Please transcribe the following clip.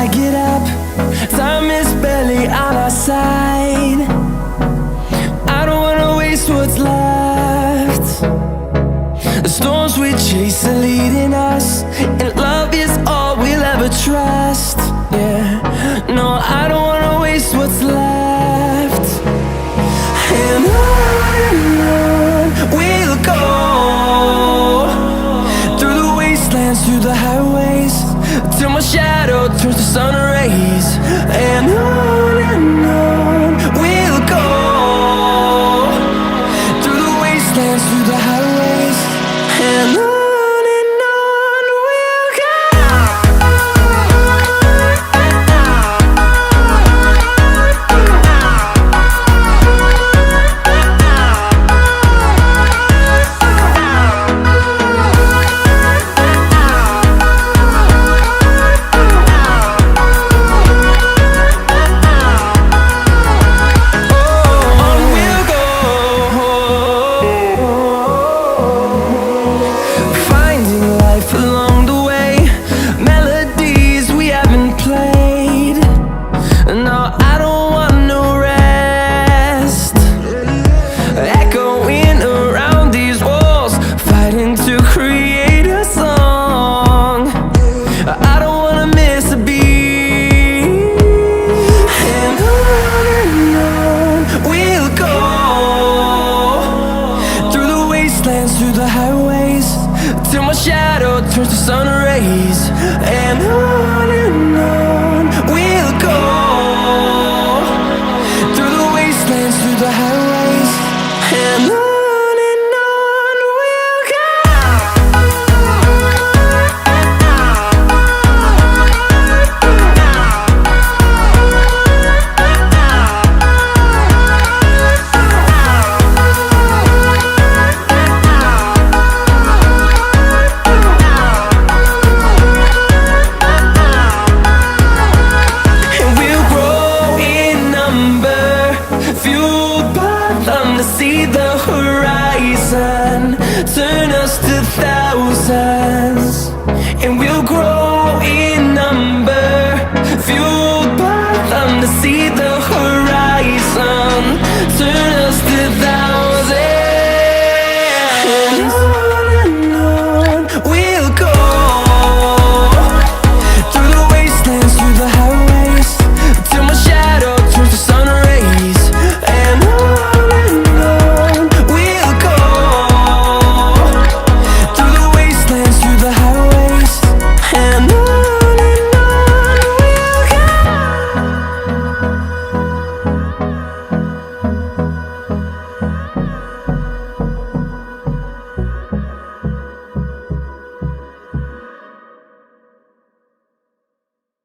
gotta get up. Time is barely on our side. I don't wanna waste what's left. The storms we chase are leading us, and love is all we'll ever trust. Yeah, no, I don't wanna waste what's left. And on we'll go, through the wastelands, through the highways, till my shadow turns to sun rays. And on we'll go, through the wastelands, through the highways, and on we'll go. Along the way, melodies we haven't played. No, I don't want no rest. Echoing around these walls, fighting to create a song. I don't wanna miss a beat. And on we'll go, through the wastelands, through the highways, till my shadow turns to sun rays. And on we'll go, through the wastelands, through the highways, and on we'll go. Fueled by them to see the horizon, turn us to thousands, and we'll grow